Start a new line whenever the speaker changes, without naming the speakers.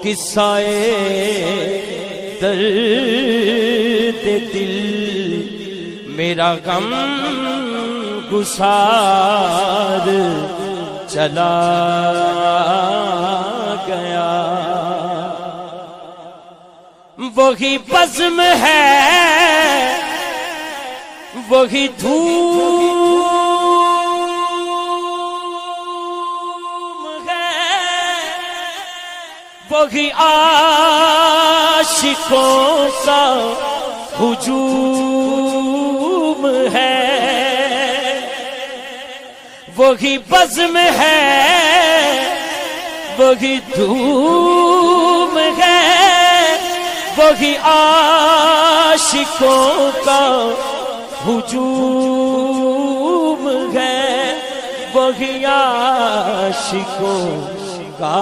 किस्साए दर्द दिल मेरा गम गुसार चला गया। वही बज़्म है वही धूम है वही आशिकों का हुजूम है। वही बज़्म है वही धूम है वही आशिकों का हुजूम है वही आशिकों का